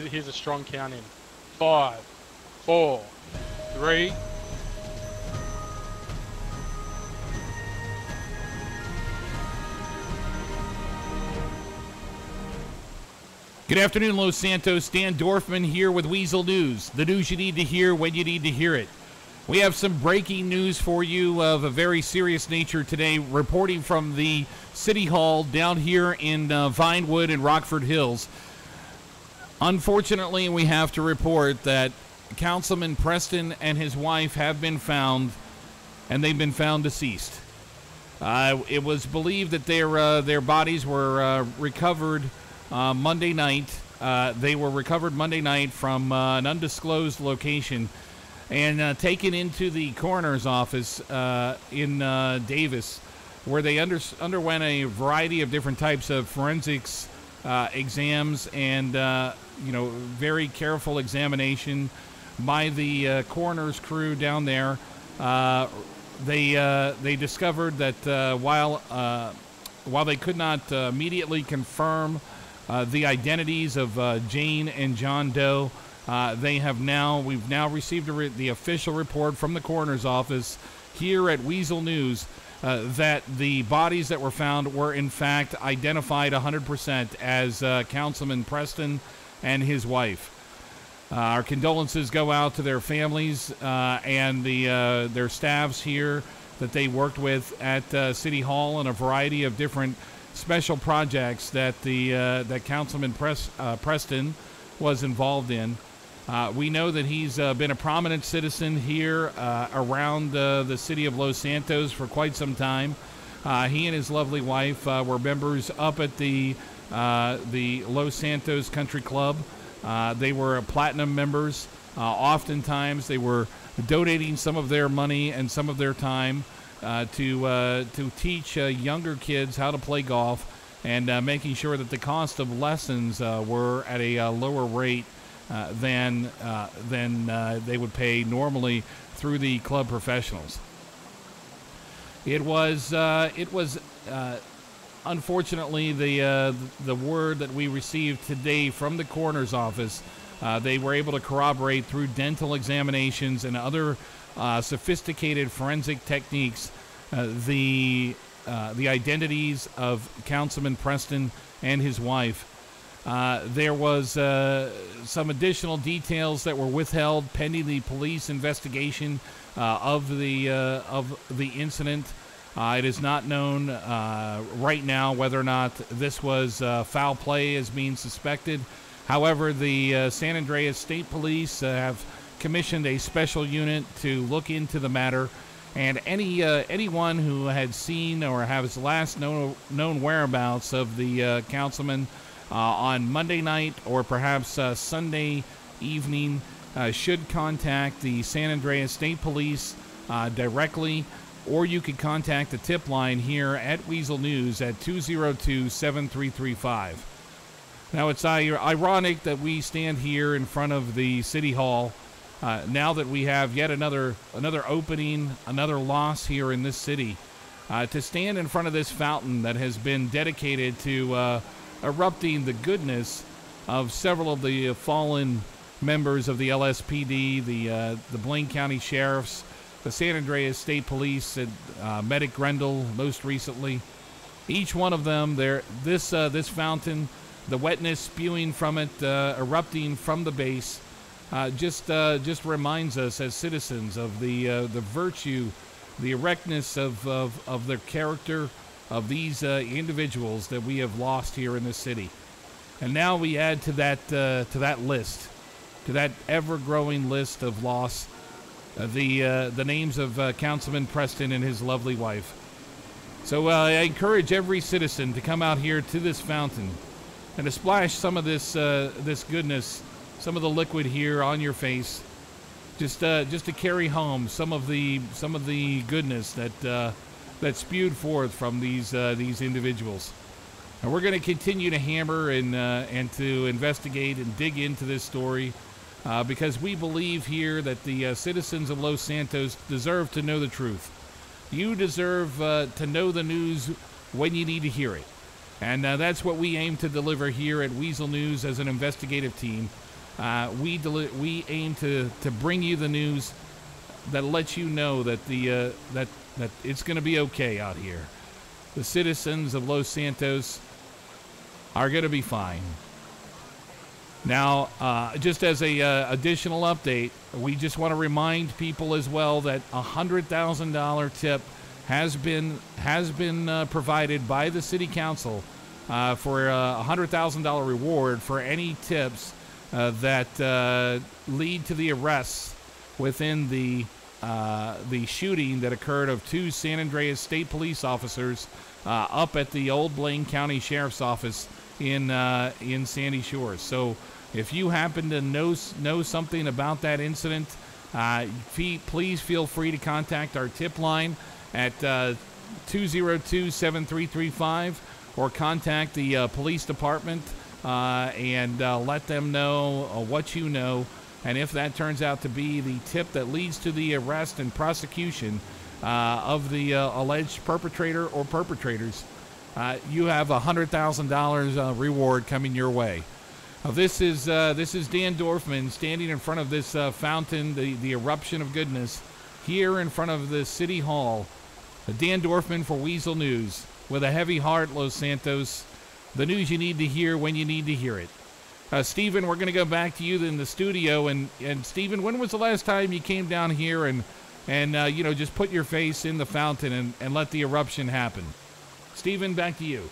Here's a strong count in. 5, 4, 3. Good afternoon, Los Santos. Dan Dorfman here with Weazel News. The news you need to hear when you need to hear it. We have some breaking news for you of a very serious nature today, reporting from the City Hall down here in Vinewood and Rockford Hills. Unfortunately, we have to report that Councilman Preston and his wife have been found, and they've been found deceased. It was believed that their bodies were recovered Monday night. They were recovered Monday night from an undisclosed location and taken into the coroner's office in Davis, where they underwent a variety of different types of forensics exams and very careful examination by the coroner's crew down there. They discovered that while they could not immediately confirm the identities of Jane and John Doe, we've now received the official report from the coroner's office here at Weazel News that the bodies that were found were in fact identified 100% as Councilman Preston and his wife. Our condolences go out to their families and their staffs here that they worked with at City Hall and a variety of different special projects that that Councilman Preston was involved in. We know that he's been a prominent citizen here around the city of Los Santos for quite some time. He and his lovely wife were members up at the Los Santos Country Club. They were platinum members. Oftentimes they were donating some of their money and some of their time to teach younger kids how to play golf and making sure that the cost of lessons were at a lower rate than they would pay normally through the club professionals. It was unfortunately the word that we received today from the coroner's office. They were able to corroborate through dental examinations and other sophisticated forensic techniques the identities of Councilman Preston and his wife. There was some additional details that were withheld pending the police investigation of the incident. It is not known right now whether or not this was foul play as being suspected. However, the San Andreas State Police have commissioned a special unit to look into the matter, and anyone who had seen or has last known whereabouts of the councilman on Monday night or perhaps Sunday evening should contact the San Andreas State Police directly, or you could contact the tip line here at Weazel News at 202-7335. Now, it's ironic that we stand here in front of the City Hall now that we have yet another opening, another loss here in this city, to stand in front of this fountain that has been dedicated to erupting the goodness of several of the fallen members of the LSPD, the Blaine County Sheriffs, the San Andreas State Police, and Medic Grendel most recently. Each one of them, this fountain, the wetness spewing from it, erupting from the base, just reminds us as citizens of the virtue, the erectness of their character, of these individuals that we have lost here in this city. And now we add to that list, to that ever-growing list of loss, the names of Councilman Preston and his lovely wife. So I encourage every citizen to come out here to this fountain and to splash some of this goodness, some of the liquid here on your face, just to carry home some of the goodness that spewed forth from these individuals. And we're going to continue to hammer and to investigate and dig into this story because we believe here that the citizens of Los Santos deserve to know the truth. You deserve to know the news when you need to hear it. And that's what we aim to deliver here at Weazel News as an investigative team. We aim to bring you the news that lets you know that that it's going to be okay out here. The citizens of Los Santos are going to be fine. Now, just as a additional update, we just want to remind people as well that a $100,000 tip has been provided by the City Council for a $100,000 reward for any tips that lead to the arrests within the shooting that occurred of 2 San Andreas State Police officers up at the old Blaine County Sheriff's Office in Sandy Shores. So if you happen to know something about that incident, please feel free to contact our tip line at 202-7335 or contact the police department and let them know what you know. And if that turns out to be the tip that leads to the arrest and prosecution of the alleged perpetrator or perpetrators, you have a $100,000 reward coming your way. This is Dan Dorfman standing in front of this fountain, the eruption of goodness, here in front of the City Hall. Dan Dorfman for Weazel News. With a heavy heart, Los Santos. The news you need to hear when you need to hear it. Stephen, we're going to go back to you in the studio. And Stephen, when was the last time you came down here and just put your face in the fountain and let the eruption happen? Stephen, back to you.